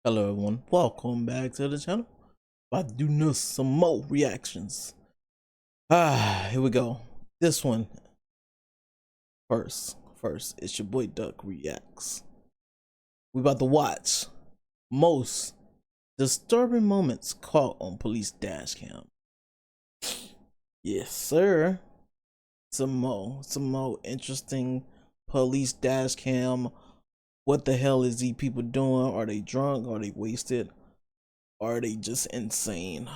Hello everyone, welcome back to the channel. About to do some more reactions. Here we go. This one first, it's your boy Duck Reacts. We about to watch most disturbing moments caught on police dash cam. Yes sir. Some more interesting police dash cam. What the hell is these people doing? Are they drunk? Are they wasted? Are they just insane?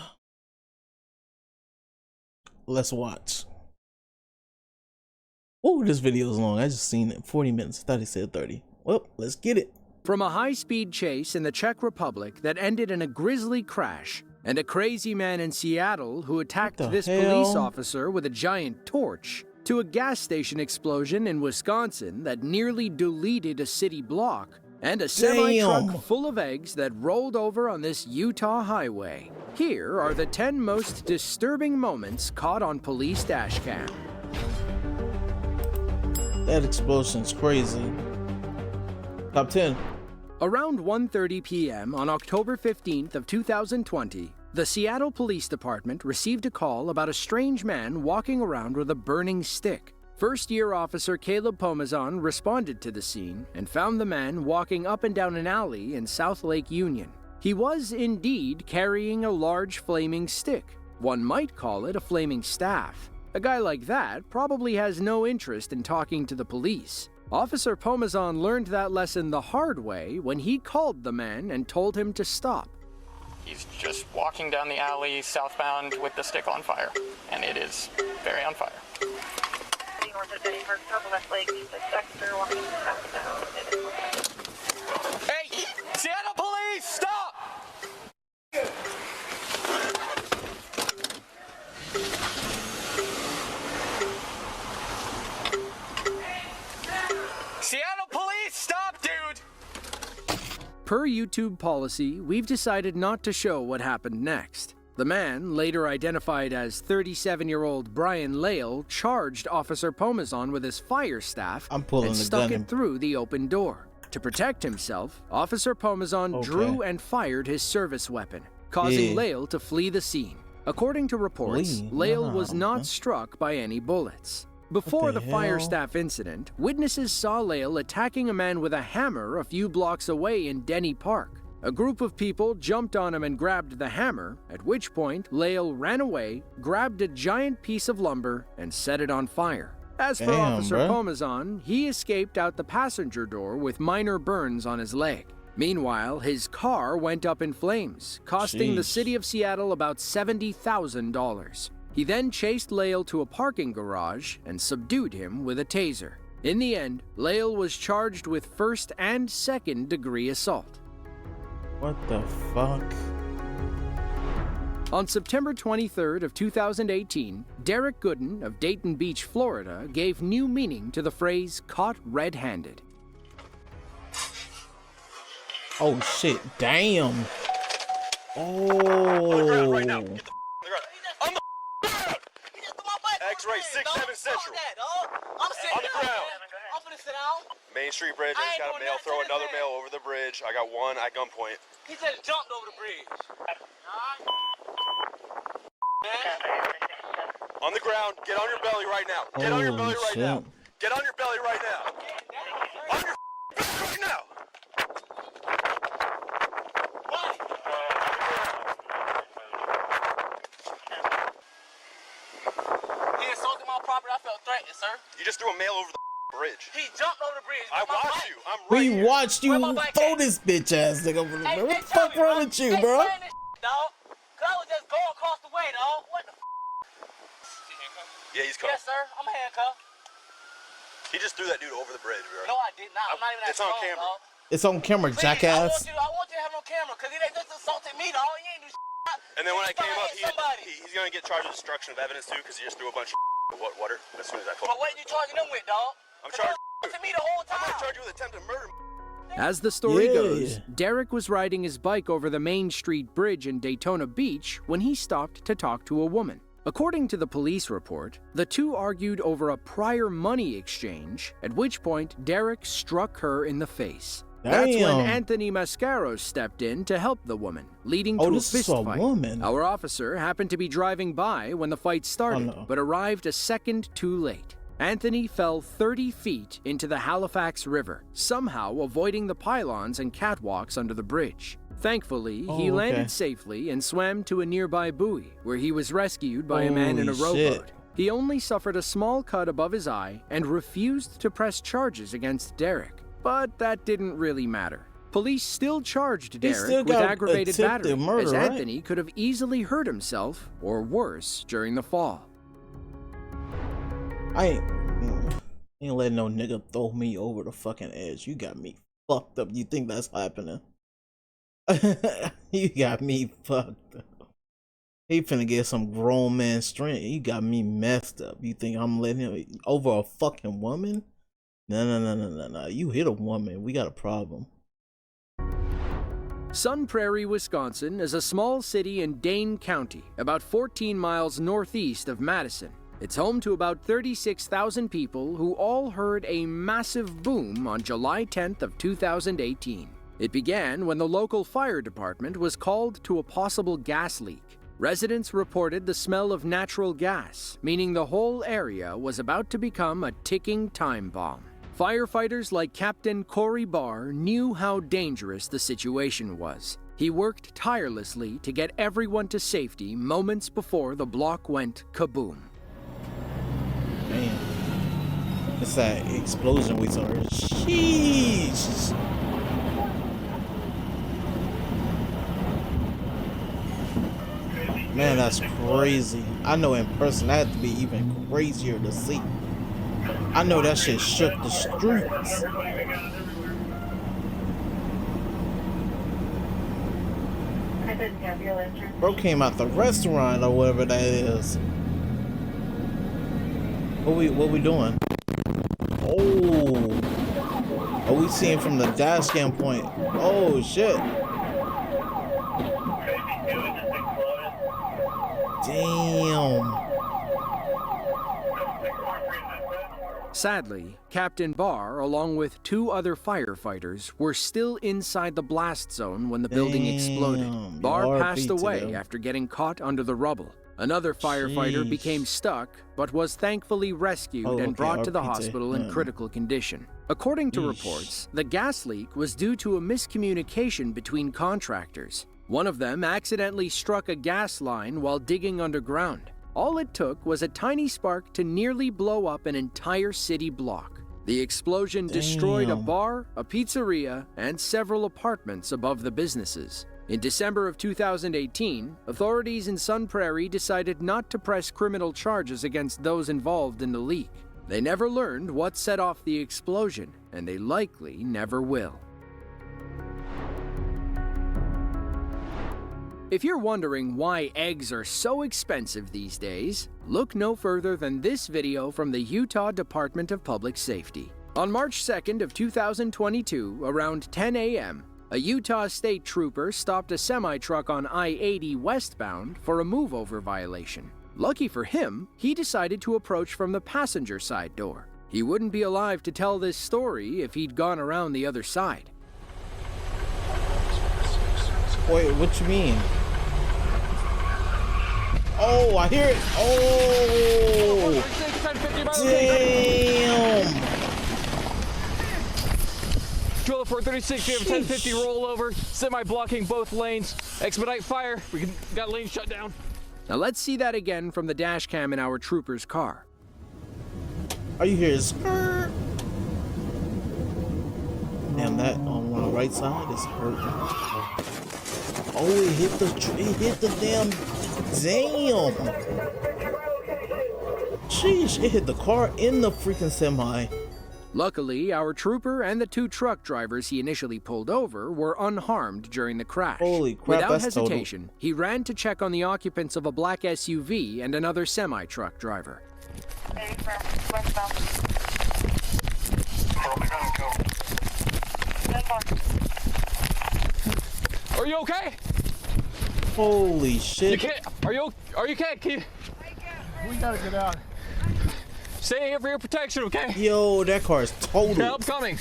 Let's watch. Oh, this video is long. I just seen it. 40 minutes. I thought it said 30. Well, let's get it. From a high-speed chase in the Czech Republic that ended in a grisly crash, and a crazy man in Seattle who attacked this police officer with a giant torch, to a gas station explosion in Wisconsin that nearly deleted a city block, and a semi-truck full of eggs that rolled over on this Utah highway. Here are the 10 most disturbing moments caught on police dashcam. That explosion's crazy. Top 10. Around 1:30 p.m. on October 15th of 2020, the Seattle Police Department received a call about a strange man walking around with a burning stick. First-year officer Caleb Pomazan responded to the scene and found the man walking up and down an alley in South Lake Union. He was indeed carrying a large flaming stick. One might call it a flaming staff. A guy like that probably has no interest in talking to the police. Officer Pomazan learned that lesson the hard way when he called the man and told him to stop. He's just walking down the alley southbound with the stick on fire, and it is very on fire. Hey, Seattle Police, stop! Seattle Police, stop, dude! Per YouTube policy, we've decided not to show what happened next. The man, later identified as 37-year-old Brian Lale, charged Officer Pomazan with his fire staff and stuck it through the open door. To protect himself, Officer Pomazan drew and fired his service weapon, causing Lale to flee the scene. According to reports, Lale was not struck by any bullets. Before the fire staff incident, witnesses saw Lale attacking a man with a hammer a few blocks away in Denny Park. A group of people jumped on him and grabbed the hammer, at which point Lale ran away, grabbed a giant piece of lumber, and set it on fire. As for Officer Pomazan, he escaped out the passenger door with minor burns on his leg. Meanwhile, his car went up in flames, costing the city of Seattle about $70,000. He then chased Lale to a parking garage and subdued him with a taser. In the end, Lale was charged with first and second degree assault. What the fuck? On September 23rd of 2018, Derek Gooden of Dayton Beach, Florida, gave new meaning to the phrase "caught red-handed." Oh shit, damn. Oh. Right now. Get the on the X-ray 6-7 Central. I'm sitting on the ground. I'm gonna sit down. Main Street Bridge. I just got a male. Throw another male over the bridge. I got one at gunpoint. He just jumped over the bridge. On the ground. Get on your belly right now. Get on your belly right now. Get on your belly right now. On your belly right now. He assaulted my property. I felt threatened, sir. You just threw a male over the bridge. He jumped over the bridge. I watched you. I'm right here. We watched you throw this bitch ass nigga over the bridge. What the fuck wrong with you, bro? Dog. Cause I was just going across the way, dog. What the Yeah, he's cuffed. Yes, sir. I'm handcuffed. He just threw that dude over the bridge, bro. No, I did not. I'm not even that It's on strong, camera. dog. It's on camera, Please, jackass. I want you to have it on camera, cause he just assaulted me, dog. He ain't do shit. And then when I came up, he's gonna get charged with destruction of evidence too, because he just threw a bunch of water as soon as I called. But what are you charging them with, dog? I'm charged. To me the whole time. I'm gonna charge you with attempted murder. As the story goes, Derek was riding his bike over the Main Street Bridge in Daytona Beach when he stopped to talk to a woman. According to the police report, the two argued over a prior money exchange, at which point Derek struck her in the face. That's when Damn. Anthony Mascaros stepped in to help the woman, leading to a this is fist a fight. woman. Our officer happened to be driving by when the fight started, no. but arrived a second too late. Anthony fell 30 feet into the Halifax River, somehow avoiding the pylons and catwalks under the bridge. Thankfully, he landed safely and swam to a nearby buoy, where he was rescued by a man in a rowboat. He only suffered a small cut above his eye and refused to press charges against Derek. But that didn't really matter. Police still charged Derek with aggravated battery, as Anthony could have easily hurt himself, or worse, during the fall. I ain't letting no nigga throw me over the fucking edge. You got me fucked up. You think that's happening? You got me fucked up. He finna get some grown man strength. You got me messed up. You think I'm letting him over a fucking woman? No. You hit a woman. We got a problem. Sun Prairie, Wisconsin is a small city in Dane County, about 14 miles northeast of Madison. It's home to about 36,000 people who all heard a massive boom on July 10th of 2018. It began when the local fire department was called to a possible gas leak. Residents reported the smell of natural gas, meaning the whole area was about to become a ticking time bomb. Firefighters like Captain Corey Barr knew how dangerous the situation was. He worked tirelessly to get everyone to safety moments before the block went kaboom. Man, it's that explosion we saw. Sheesh. Man, that's crazy. I know in person that had to be even crazier to see. I know that shit shook the streets. Bro came out the restaurant or whatever that is. What we doing? Oh, are we seeing from the Dashcam point? Oh shit! Damn. Sadly, Captain Barr, along with 2 other firefighters, were still inside the blast zone when the building exploded. Barr passed away after getting caught under the rubble. Another firefighter became stuck, but was thankfully rescued and brought to the hospital in critical condition. According to reports, the gas leak was due to a miscommunication between contractors. One of them accidentally struck a gas line while digging underground. All it took was a tiny spark to nearly blow up an entire city block. The explosion destroyed a bar, a pizzeria, and several apartments above the businesses. In December of 2018, authorities in Sun Prairie decided not to press criminal charges against those involved in the leak. They never learned what set off the explosion, and they likely never will. If you're wondering why eggs are so expensive these days, look no further than this video from the Utah Department of Public Safety. On March 2nd of 2022, around 10 a.m., a Utah state trooper stopped a semi-truck on I-80 westbound for a move-over violation. Lucky for him, he decided to approach from the passenger side door. He wouldn't be alive to tell this story if he'd gone around the other side. Wait, what you mean? Oh, I hear it. Oh, damn. Drill 436, we have a 1050 rollover, semi-blocking both lanes. Expedite fire, we got lane shut down. Now let's see that again from the dash cam in our trooper's car. Are you here? Skirt. Damn, that on the right side is hurting. Oh, it hit the damn. Sheesh, it hit the car in the freaking semi. Luckily, our trooper and the 2 truck drivers he initially pulled over were unharmed during the crash. Holy crap, Without that's hesitation, he ran to check on the occupants of a black SUV and another semi-truck driver. Are you okay? Holy shit. You can't, are you okay? We gotta get out. Stay here for your protection, okay? Yo, that car is total. Help coming.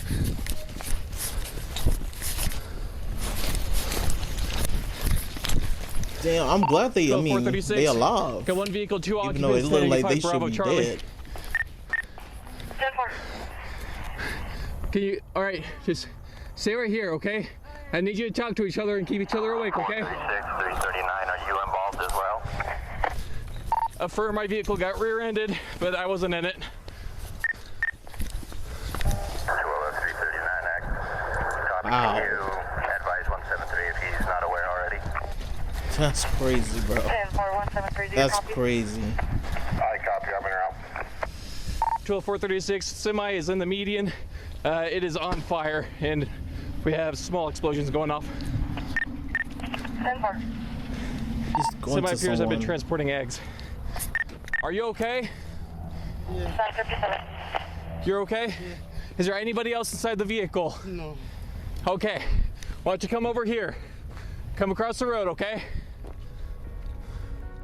Damn, I'm glad they. I mean, they alive. Got one vehicle, two Even though it occupants. look like they should Bravo be Charlie. dead. Can you? All right, just stay right here, okay? I need you to talk to each other and keep each other awake, okay? 339, are you involved as well? Affirm, my vehicle got rear-ended, but I wasn't in it. 339, copy. Wow. Can you advise 173 if he's not aware already? That's crazy, bro. 10-4-173, That's crazy. I copy, I'm in route. 12-436, semi is in the median. It is on fire, and we have small explosions going off. 10-4. He's going Semi to appears have been someone. transporting eggs. Are you okay? You're okay? Yeah. Is there anybody else inside the vehicle? No. Okay. Why don't you come over here? Come across the road, okay?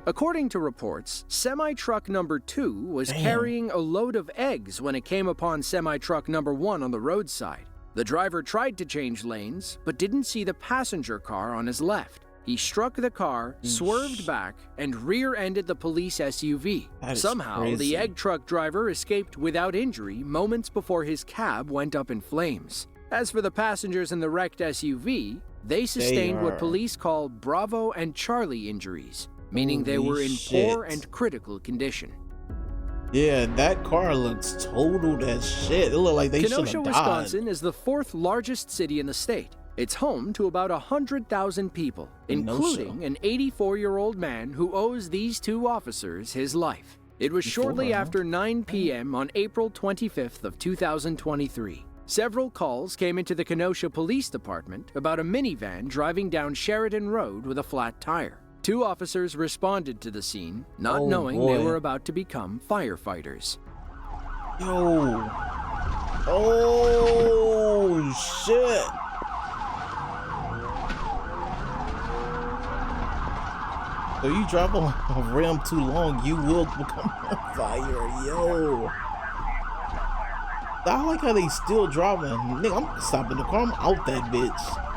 According to reports, semi-truck number 2 was carrying a load of eggs when it came upon semi-truck number 1 on the roadside. The driver tried to change lanes, but didn't see the passenger car on his left. He struck the car, swerved back, and rear-ended the police SUV. Somehow, crazy. the egg truck driver escaped without injury moments before his cab went up in flames. As for the passengers in the wrecked SUV, they sustained what police call Bravo and Charlie injuries, meaning they were in poor and critical condition. Yeah, that car looks totaled as shit. It looked like they should have died. Kenosha, Wisconsin is the 4th largest city in the state. It's home to about 100,000 people, including an 84-year-old man who owes these 2 officers his life. It was shortly after 9 p.m. on April 25th of 2023. Several calls came into the Kenosha Police Department about a minivan driving down Sheridan Road with a flat tire. 2 officers responded to the scene, not knowing they were about to become firefighters. Yo. Oh, shit. So you drive a ram too long, you will become on fire, yo. I like how they still driving. Nigga, I'm stopping the car, I'm out that bitch.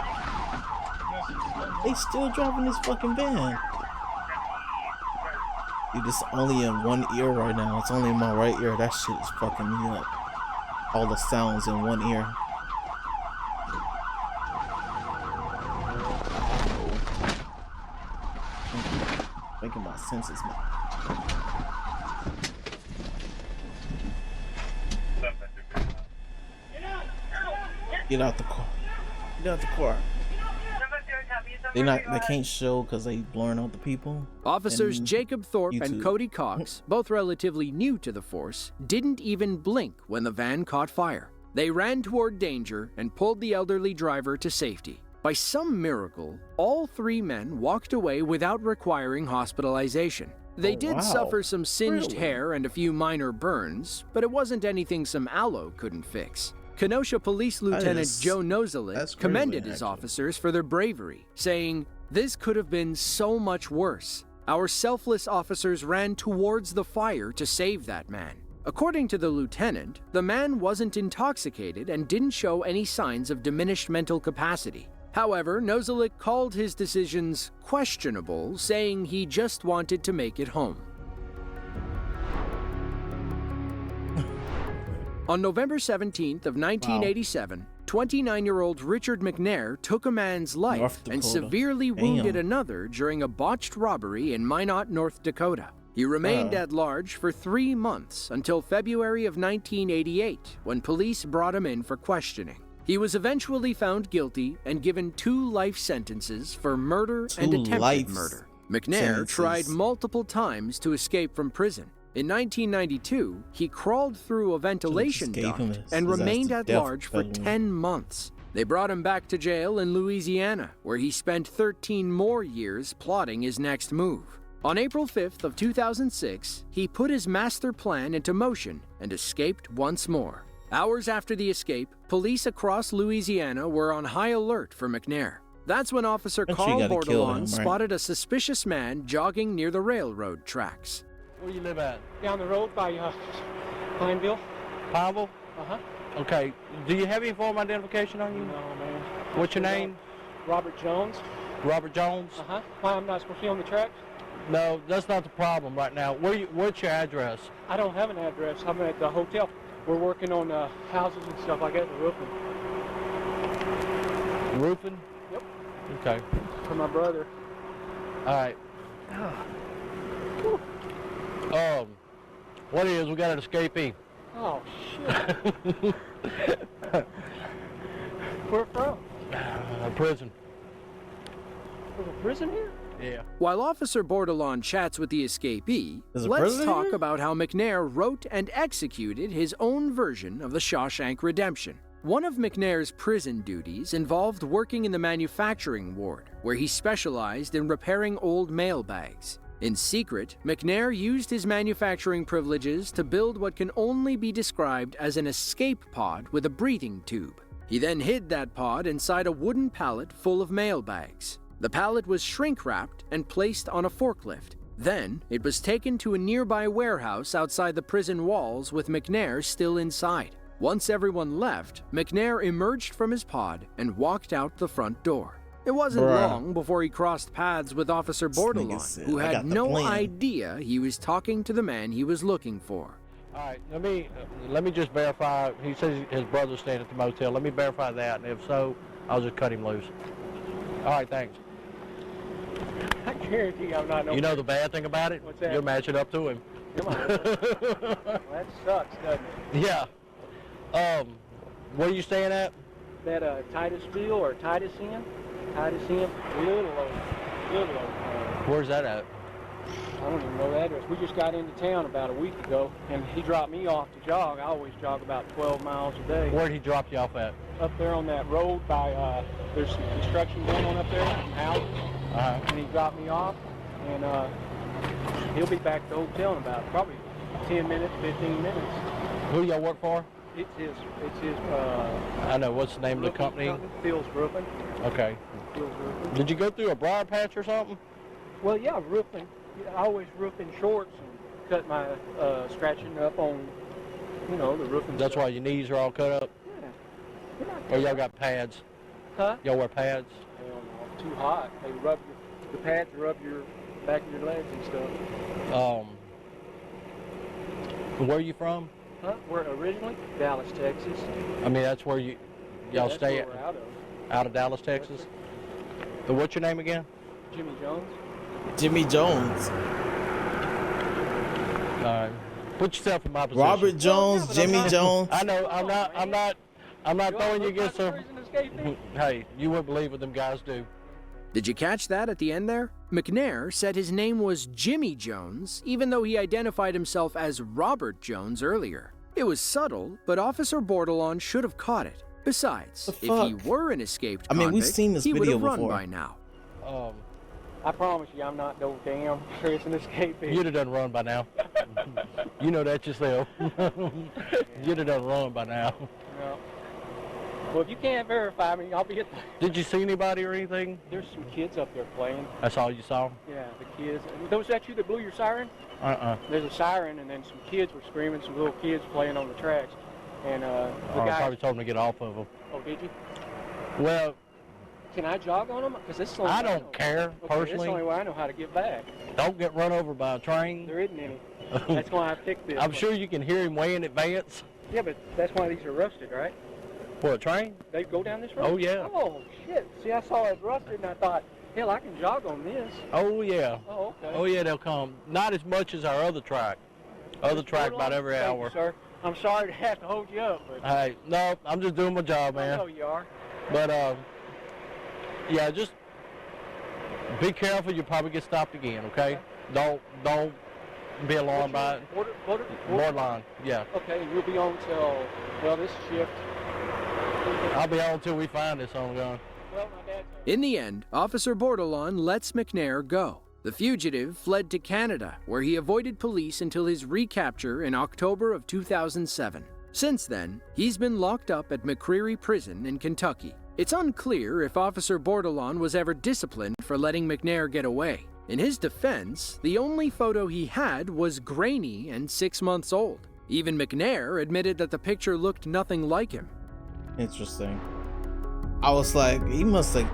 They still driving this fucking van. Dude, it's only in one ear right now. It's only in my right ear. That shit is fucking me up. All the sounds in one ear. Making my senses, man. Get out the car. Get out the car. They can't show because they blurring out the people. Officers Jacob Thorpe and YouTube. Cody Cox, both relatively new to the force, didn't even blink when the van caught fire. They ran toward danger and pulled the elderly driver to safety. By some miracle, all 3 men walked away without requiring hospitalization. They did suffer some singed hair and a few minor burns, but it wasn't anything some aloe couldn't fix. Kenosha Police Lieutenant Joe Nozelik commended his officers for their bravery, saying, "This could have been so much worse. Our selfless officers ran towards the fire to save that man." According to the lieutenant, the man wasn't intoxicated and didn't show any signs of diminished mental capacity. However, Nozelik called his decisions questionable, saying he just wanted to make it home. On November 17th of 1987, 29-year-old Richard McNair took a man's life and severely wounded another during a botched robbery in Minot, North Dakota. He remained at large for 3 months until February of 1988, when police brought him in for questioning. He was eventually found guilty and given 2 life sentences for murder and attempted murder. McNair tried multiple times to escape from prison. In 1992, he crawled through a ventilation duct and remained at large for 10 months. They brought him back to jail in Louisiana, where he spent 13 more years plotting his next move. On April 5th of 2006, he put his master plan into motion and escaped once more. Hours after the escape, police across Louisiana were on high alert for McNair. That's when Officer Carl Bordelon spotted a suspicious man jogging near the railroad tracks. Where do you live at? Down the road by Pineville. Pineville? Uh-huh. Okay. Do you have any form of identification on you? No, man. What's your name? Robert Jones. Robert Jones? Uh-huh. Why, I'm not supposed to be on the tracks? No, that's not the problem right now. What's your address? I don't have an address. I'm at the hotel. We're working on houses and stuff like that, the roofing. Roofing? Yep. Okay. For my brother. All right. What it is, we got an escapee. Oh, shit. Where from? Prison. There's a prison here? Yeah. While Officer Bordelon chats with the escapee, There's a let's prison talk here? about how McNair wrote and executed his own version of the Shawshank Redemption. One of McNair's prison duties involved working in the manufacturing ward, where he specialized in repairing old mail bags. In secret, McNair used his manufacturing privileges to build what can only be described as an escape pod with a breathing tube. He then hid that pod inside a wooden pallet full of mail bags. The pallet was shrink-wrapped and placed on a forklift. Then, it was taken to a nearby warehouse outside the prison walls with McNair still inside. Once everyone left, McNair emerged from his pod and walked out the front door. It wasn't Bruh. long before he crossed paths with Officer This nigga Bordelon, said, who "I got had the no plan." idea he was talking to the man he was looking for. All right, let me just verify. He says his brother's staying at the motel. Let me verify that, and if so, I'll just cut him loose. All right, thanks. I guarantee I'm not no. You know the bad thing about it? What's that? You'll match it up to him. Come on. Well, that sucks, doesn't it? Yeah. Where are you staying at? That Titusville or Titus Inn? Titus Inn? Little old. Where's that at? I don't even know the address. We just got into town about a week ago, and he dropped me off to jog. I always jog about 12 miles a day. Where'd he drop you off at? Up there on that road by, there's some construction going on up there, some houses. And he dropped me off, and he'll be back at the hotel in about probably 10 minutes, 15 minutes. Who y'all work for? It's his, I know. What's the name of the company? Phil's Roofing. Okay. Phil's Roofing. Did you go through a briar patch or something? Well, yeah, roofing. I always roof in shorts and cut my scratching up on, the roofing. That's stuff. why your knees are all cut up? Yeah. Or y'all got pads? Huh? Y'all wear pads? Hell no, too hot. They rub the pads rub your back of your legs and stuff. Where are you from? Huh? We're originally Dallas, Texas. I mean, that's where y'all that's stay where we're out of. out of Dallas, Texas? So what's your name again? Jimmy Jones. Jimmy Jones. All right. Put yourself in my position. Robert Jones, Jimmy Jones. I know. I'm not throwing you against them. Prison escapee? Hey, you wouldn't believe what them guys do. Did you catch that at the end there? McNair said his name was Jimmy Jones, even though he identified himself as Robert Jones earlier. It was subtle, but Officer Bordelon should have caught it. Besides, The if he fuck? were an escaped I mean, we've convict, seen this he would video have run before. by now. I promise you, I'm not no damn prison escapee. You'd have done run by now. You know that yourself. You'd have done run by now. No. Well, if you can't verify me, I'll be at the... Did you see anybody or anything? There's some kids up there playing. That's all you saw? Yeah, the kids. Was that you that blew your siren? There's a siren, and then some kids were screaming, some little kids playing on the tracks. And the I guy... probably told them to get off of them. Oh, did you? Well, Can I jog on them? Because this is the only I way don't know. care, Okay, this is personally. the only way I know how to get back. Don't get run over by a train. There isn't any. That's why I picked this. I'm one. sure you can hear him way in advance. Yeah, but that's why these are rusted, right? For a train? They go down this road? Oh, yeah. Oh, shit. See, I saw it rusted, and I thought, hell, I can jog on this. Oh, yeah. Oh, okay. Oh, yeah, they'll come. Not as much as our other track. Other track about every Thank hour. you, sir. I'm sorry to have to hold you up, but Hey, no, I'm just doing my job, I man. know you are. But, yeah, just be careful. You'll probably get stopped again, okay? Don't be alarmed by it. Borderline, yeah. Okay, you'll be on till, well, this shift. I'll be on until we find this on gun. Well, my dad's... In the end, Officer Bordelon lets McNair go. The fugitive fled to Canada, where he avoided police until his recapture in October of 2007. Since then, he's been locked up at McCreary Prison in Kentucky. It's unclear if Officer Bordelon was ever disciplined for letting McNair get away. In his defense, the only photo he had was grainy and 6 months old. Even McNair admitted that the picture looked nothing like him. Interesting. I was like, he must have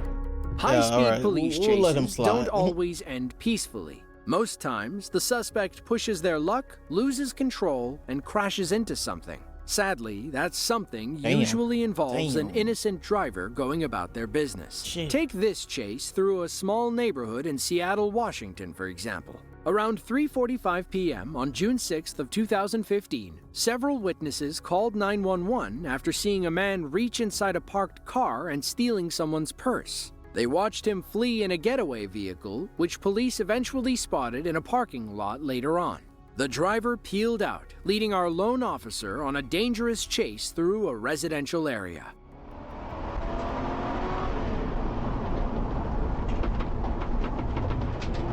High-speed alright. police We'll let him chases slide. don't always end peacefully. Most times, the suspect pushes their luck, loses control, and crashes into something. Sadly, that something usually involves an innocent driver going about their business. Take this chase through a small neighborhood in Seattle, Washington, for example. Around 3:45 p.m. on June 6th of 2015, several witnesses called 911 after seeing a man reach inside a parked car and stealing someone's purse. They watched him flee in a getaway vehicle, which police eventually spotted in a parking lot later on. The driver peeled out, leading our lone officer on a dangerous chase through a residential area.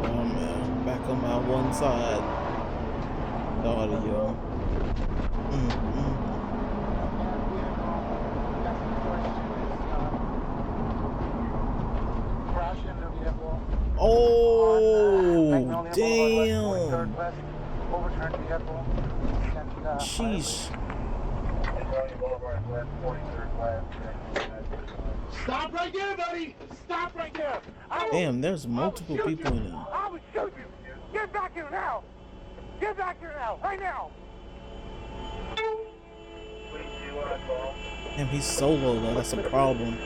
Oh man, back on my one side. The audio. Oh, damn. Sheesh. Stop right there, buddy! Stop right there! Damn, there's multiple people in there. I will shoot you! Get back here now! Get back here now! Right now! Damn, he's solo though, that's a problem.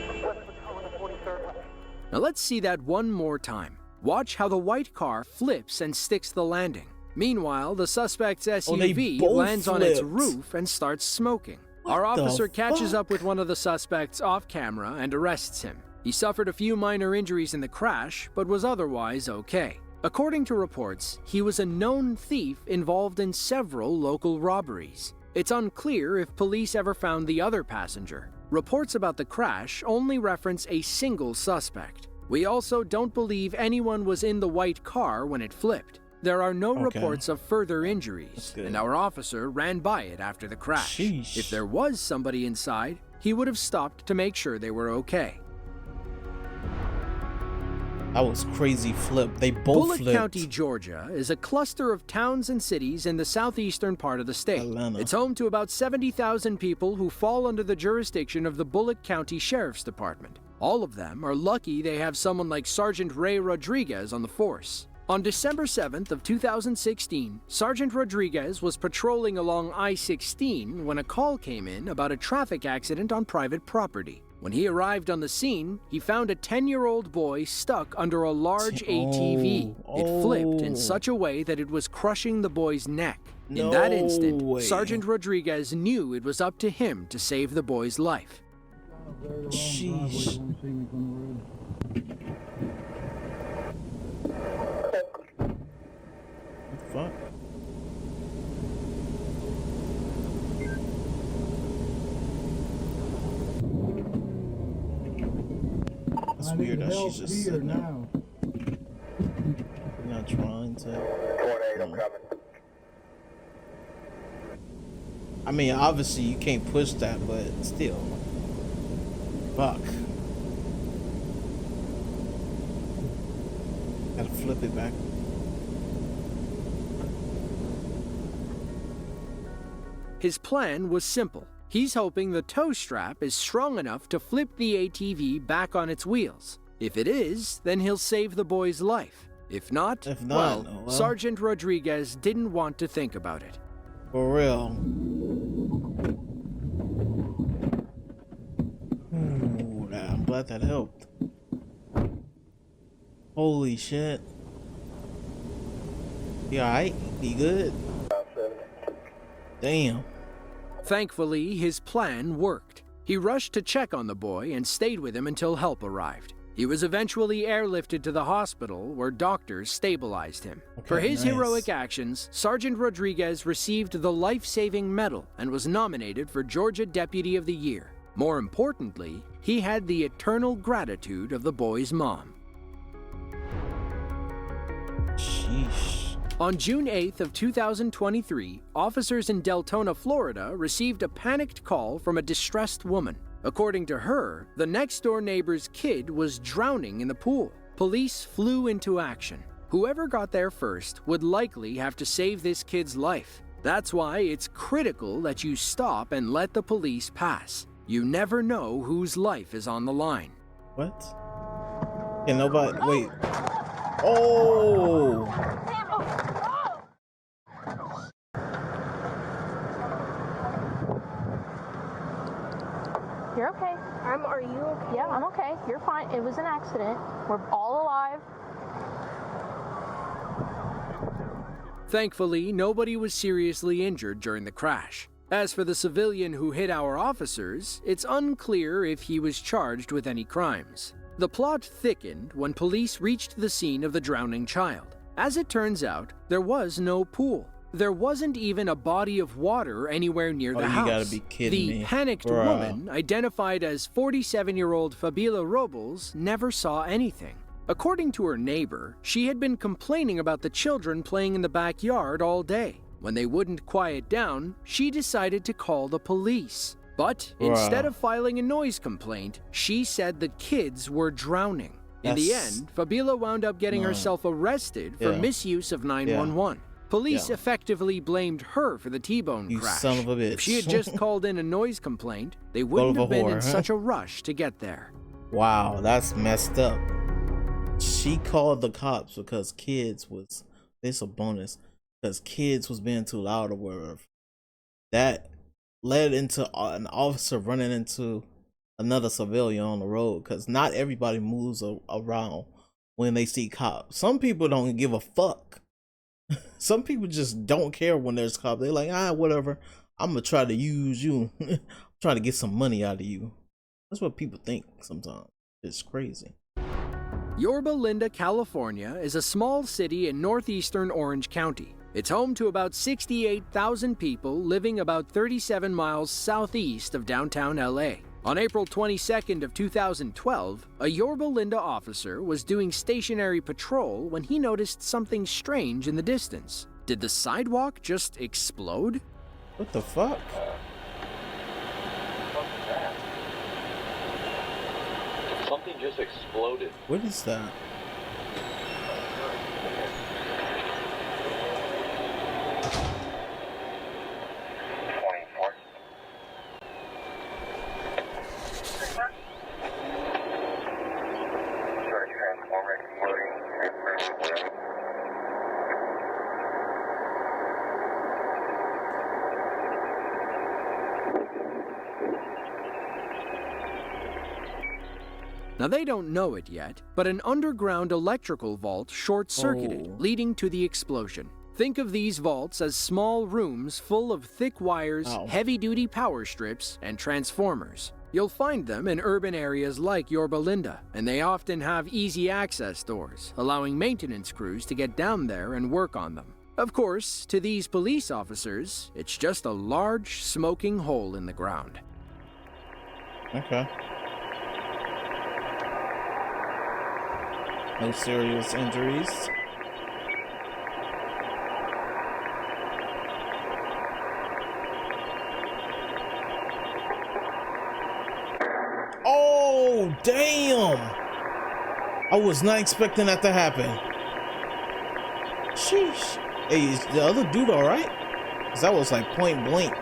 Now let's see that one more time. Watch how the white car flips and sticks the landing. Meanwhile, the suspect's SUV lands on its roof and starts smoking. Our officer catches up with one of the suspects off camera and arrests him. He suffered a few minor injuries in the crash, but was otherwise okay. According to reports, he was a known thief involved in several local robberies. It's unclear if police ever found the other passenger. Reports about the crash only reference a single suspect. We also don't believe anyone was in the white car when it flipped. There are no reports of further injuries, and our officer ran by it after the crash. Sheesh. If there was somebody inside, he would have stopped to make sure they were okay. That was crazy flip. They both Bullitt flipped. County, Georgia, is a cluster of towns and cities in the southeastern part of the state. Atlanta. It's home to about 70,000 people who fall under the jurisdiction of the Bullitt County Sheriff's Department. All of them are lucky they have someone like Sergeant Ray Rodriguez on the force. On December 7th of 2016, Sergeant Rodriguez was patrolling along I-16 when a call came in about a traffic accident on private property. When he arrived on the scene, he found a 10-year-old boy stuck under a large ATV. It flipped in such a way that it was crushing the boy's neck. In that instant, Sergeant Rodriguez knew it was up to him to save the boy's life. Sheesh. Fuck. That's weird that she's just sitting now. Not trying to. I mean, obviously you can't push that, but still. Fuck. Gotta flip it back. His plan was simple. He's hoping the tow strap is strong enough to flip the ATV back on its wheels. If it is, then he'll save the boy's life. If not, well, Sergeant Rodriguez didn't want to think about it. For real. Ooh, I'm glad that helped. Holy shit. You alright? You good? Damn. Thankfully, his plan worked. He rushed to check on the boy and stayed with him until help arrived. He was eventually airlifted to the hospital where doctors stabilized him. For his heroic actions, Sergeant Rodriguez received the Life-Saving Medal and was nominated for Georgia Deputy of the Year. More importantly, he had the eternal gratitude of the boy's mom. Sheesh. On June 8th of 2023, officers in Deltona, Florida received a panicked call from a distressed woman. According to her, the next-door neighbor's kid was drowning in the pool. Police flew into action. Whoever got there first would likely have to save this kid's life. That's why it's critical that you stop and let the police pass. You never know whose life is on the line. What? Can nobody wait? Oh, You're okay. Are you okay? Yeah, I'm okay. You're fine. It was an accident. We're all alive. Thankfully, nobody was seriously injured during the crash. As for the civilian who hit our officers, it's unclear if he was charged with any crimes. The plot thickened when police reached the scene of the drowning child. As it turns out, there was no pool. There wasn't even a body of water anywhere near the house. You gotta be kidding me. The panicked Bruh. woman, identified as 47-year-old Fabiola Robles, never saw anything. According to her neighbor, she had been complaining about the children playing in the backyard all day. When they wouldn't quiet down, she decided to call the police. But instead of filing a noise complaint, she said the kids were drowning. In the end, Fabiola wound up getting herself arrested for misuse of 911. Police effectively blamed her for the T-bone crash. Son of a bitch. If she had just called in a noise complaint, they wouldn't have been in such a rush to get there. Wow, that's messed up. She called the cops because kids was, this a bonus, because kids was being too loud or whatever. That led into an officer running into another civilian on the road, because not everybody moves around when they see cops. Some people don't give a fuck. Some people just don't care when there's cops. They're like, whatever, I'm gonna try to use you. Trying to get some money out of you. That's what people think sometimes. It's crazy. Yorba Linda, California is a small city in northeastern Orange County. It's home to about 68,000 people living about 37 miles southeast of downtown LA. On April 22nd of 2012, a Yorba Linda officer was doing stationary patrol when he noticed something strange in the distance. Did the sidewalk just explode? What the fuck? Something just exploded. What is that? Now, they don't know it yet, but an underground electrical vault short-circuited, leading to the explosion. Think of these vaults as small rooms full of thick wires, heavy-duty power strips, and transformers. You'll find them in urban areas like Yorba Linda, and they often have easy access doors, allowing maintenance crews to get down there and work on them. Of course, to these police officers, it's just a large, smoking hole in the ground. Okay. No serious injuries. Oh, damn! I was not expecting that to happen. Sheesh. Hey, is the other dude alright? Because that was like point blank.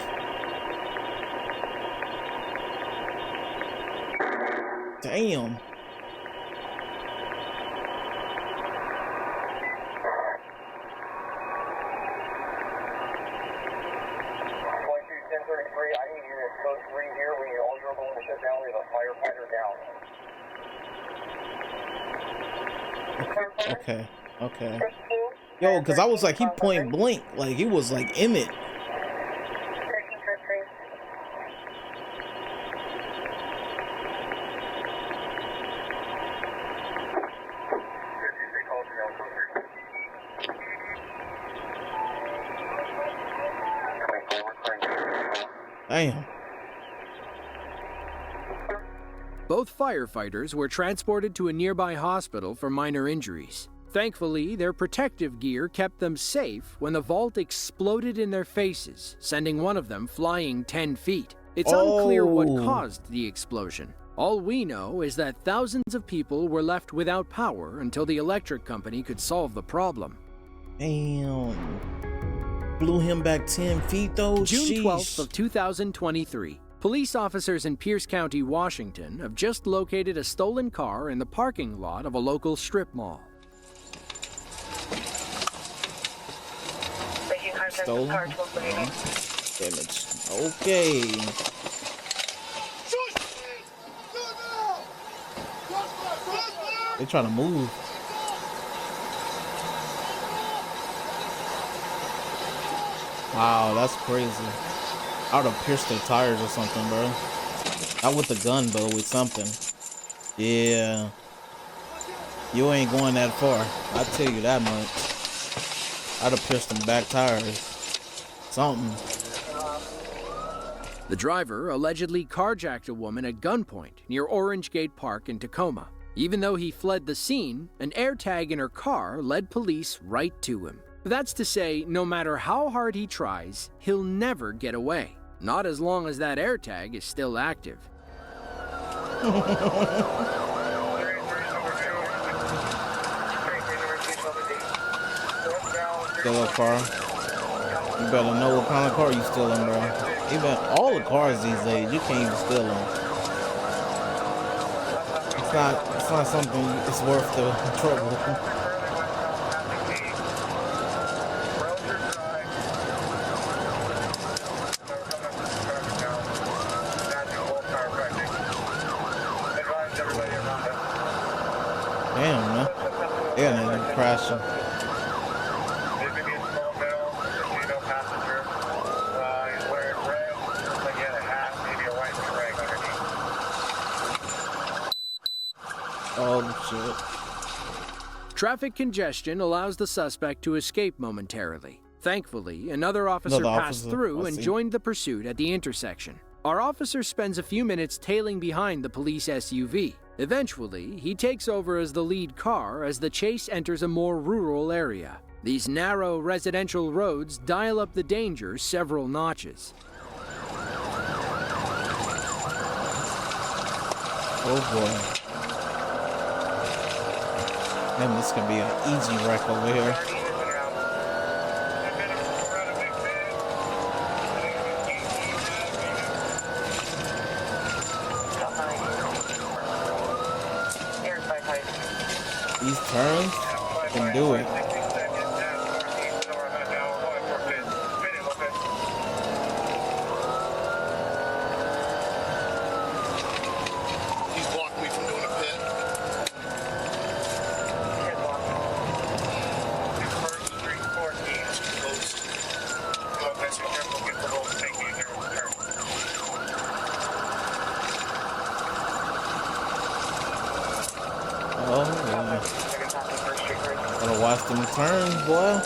Damn. Okay. Yo, because I was like, he point blank. Like, he was like in it. Damn. Both firefighters were transported to a nearby hospital for minor injuries. Thankfully, their protective gear kept them safe when the vault exploded in their faces, sending one of them flying 10 feet. It's unclear what caused the explosion. All we know is that thousands of people were left without power until the electric company could solve the problem. Damn. Blew him back 10 feet though? June Sheesh. 12th of 2023. Police officers in Pierce County, Washington have just located a stolen car in the parking lot of a local strip mall. Stolen? Damage. Okay. They trying to move. Wow, that's crazy. I would have pierced their tires or something, bro. Not with the gun, but with something. Yeah. You ain't going that far. I tell you that much. I'd have pierced them back tires. Something. The driver allegedly carjacked a woman at gunpoint near Orange Gate Park in Tacoma. Even though he fled the scene, an AirTag in her car led police right to him. That's to say, no matter how hard he tries, he'll never get away. Not as long as that AirTag is still active. Steal a car. You better know what kind of car you stealing, bro. Even all the cars these days, you can't even steal them. It's not something it's worth the trouble. Damn, man. Yeah, they're crashing. Oh, shit. Traffic congestion allows the suspect to escape momentarily. Thankfully, another officer passed through and joined the pursuit at the intersection. Our officer spends a few minutes tailing behind the police SUV. Eventually, he takes over as the lead car as the chase enters a more rural area. These narrow residential roads dial up the danger several notches. Oh boy. Damn, this could be an easy wreck over here. These turns can do it. He's blocking me from doing a pit. First Street 14. Close. Go ahead, be careful, get the roll to take you here on the turn. Oh, yeah. Gotta watch them turns, boy.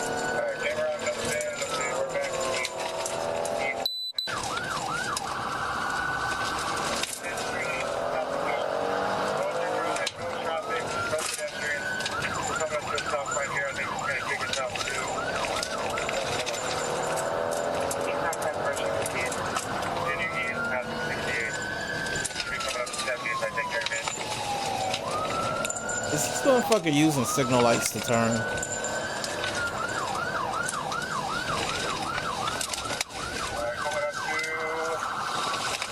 Is this motherfucker using signal lights to turn?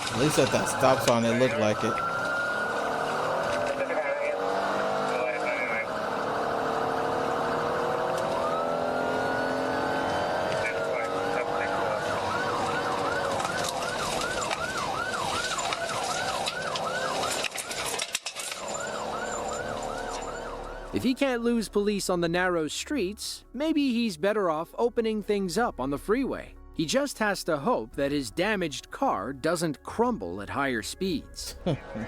At least at that stop sign, it looked like it. If he can't lose police on the narrow streets, maybe he's better off opening things up on the freeway. He just has to hope that his damaged car doesn't crumble at higher speeds. These people,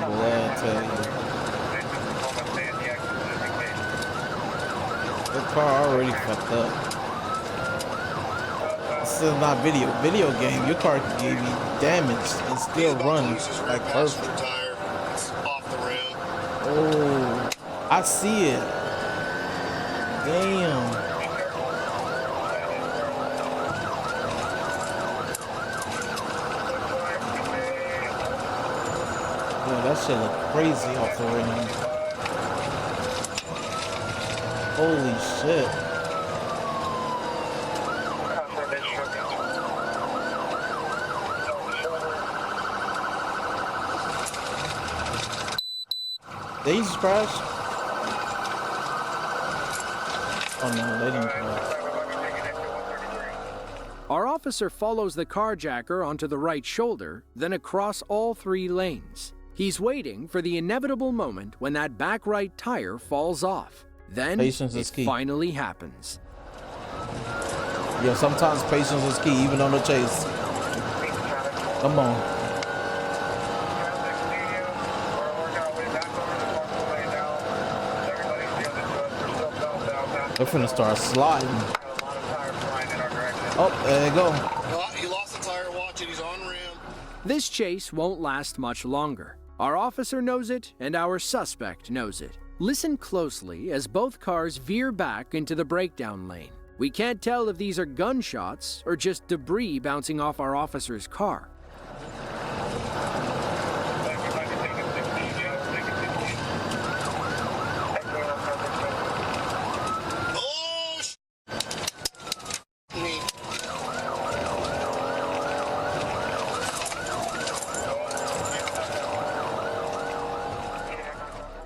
boy, I tell you. The car already fucked up. This is not video game. Your car can give you damage and still run like perfect. Oh, I see it. Damn. Yeah, that shit look crazy off the rim. Holy shit. They just crashed? Oh no, they didn't crash. Our officer follows the carjacker onto the right shoulder, then across all 3 lanes. He's waiting for the inevitable moment when that back right tire falls off. Then Patience is it key. finally happens. Yeah, sometimes patience is key, even on the chase. Come on. They're finna start sliding. Oh, there you go. He lost the tire, watch it, he's on rim. This chase won't last much longer. Our officer knows it, and our suspect knows it. Listen closely as both cars veer back into the breakdown lane. We can't tell if these are gunshots or just debris bouncing off our officer's car.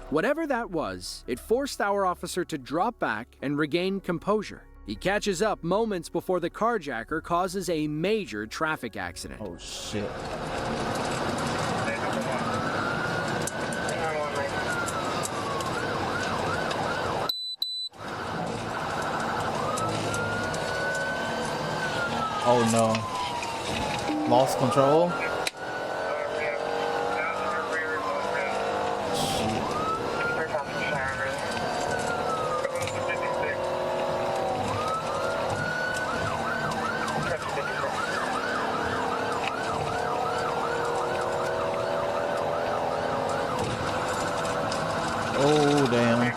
Whatever that was, it forced our officer to drop back and regain composure. He catches up moments before the carjacker causes a major traffic accident. Oh, shit. Oh, no. Lost control? Oh, damn.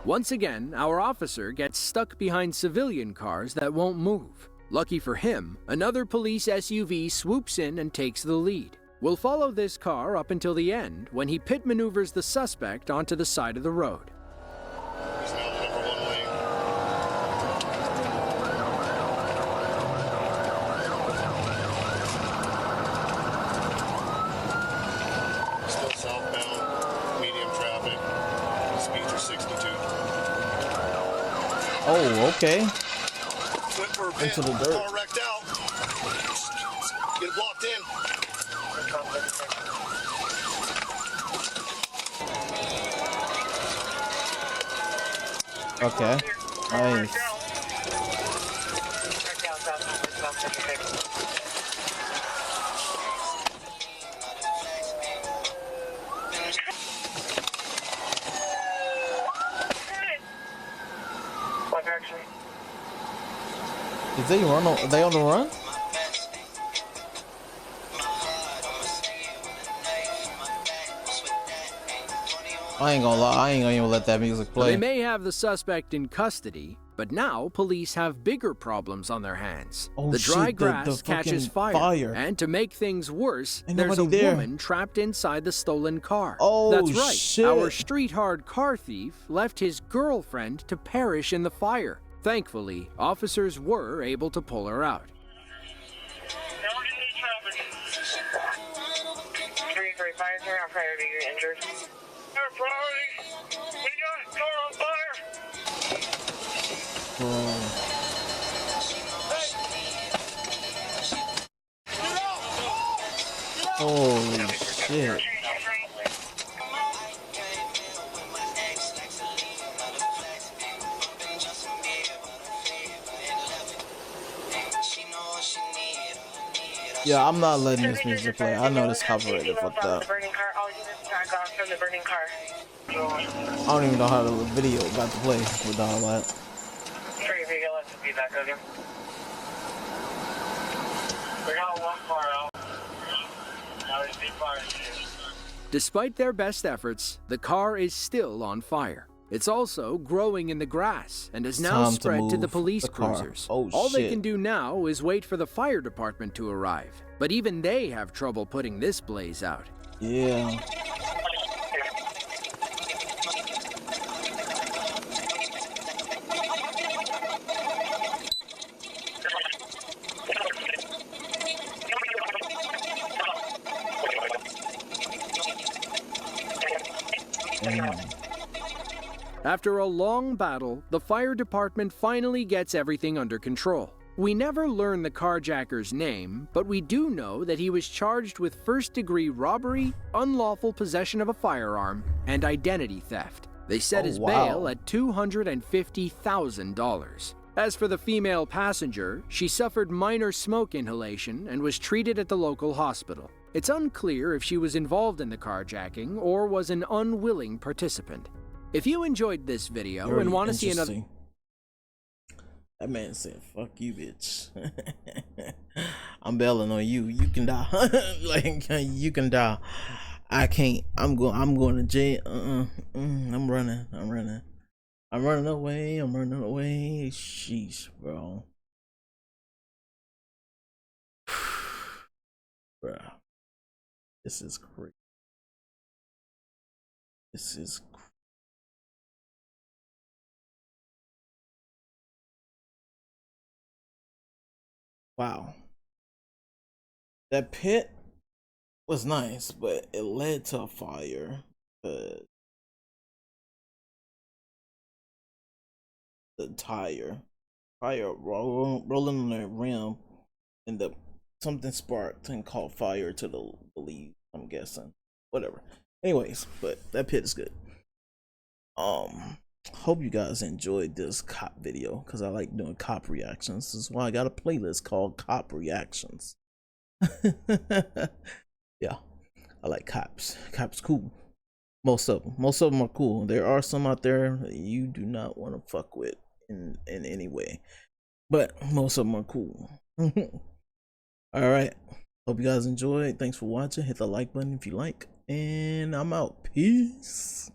Once again, our officer gets stuck behind civilian cars that won't move. Lucky for him, another police SUV swoops in and takes the lead. We'll follow this car up until the end when he pit maneuvers the suspect onto the side of the road. He's now the number 1 lane. Still southbound, medium traffic. Speeds are 62. Oh, okay. Went for a bit. Into the dirt. Car wrecked out. Get it blocked in. Okay. Nice. Is they run? Are they on the run? I ain't gonna lie, I ain't gonna even let that music play. They may have the suspect in custody, but now police have bigger problems on their hands. Oh, the dry shit, grass the catches fire, and to make things worse, Ain't there's a nobody there. woman trapped inside the stolen car. Oh, that's right. shit. Our street-hard car thief left his girlfriend to perish in the fire. Thankfully, officers were able to pull her out. 335 here, I'm prior to you injured. Priority! We got a car on fire! Holy shit. Yeah, I'm not letting this music play. I know this copyrighted. Fuck that. I don't even know how the video got to play with all that. We got one car out. Now we see fire. Despite their best efforts, the car is still on fire. It's also growing in the grass and has now Time to spread to the move police the car. cruisers. Oh, All they shit. can do now is wait for the fire department to arrive. But even they have trouble putting this blaze out. Yeah. After a long battle, the fire department finally gets everything under control. We never learn the carjacker's name, but we do know that he was charged with first-degree robbery, unlawful possession of a firearm, and identity theft. They set his bail at $250,000. As for the female passenger, she suffered minor smoke inhalation and was treated at the local hospital. It's unclear if she was involved in the carjacking or was an unwilling participant. If you enjoyed this video and want to see another... That man said, fuck you, bitch. I'm bailing on you. You can die. Like, you can die. I can't. I'm going to jail. I'm running away. Sheesh, bro. Bro. This is crazy. This is crazy. Wow. That pit was nice, but it led to a fire. But the tire rolling on the rim, and something sparked and caught fire to the lead. I'm guessing. Whatever. Anyways, but that pit is good. Hope you guys enjoyed this cop video, because I like doing cop reactions. This is why I got a playlist called Cop Reactions. Yeah, I like cops. Cops cool. Most of them are cool. There are some out there that you do not want to fuck with in any way, but most of them are cool. All right, hope you guys enjoyed. Thanks for watching. Hit the like button if you like, and I'm out. Peace.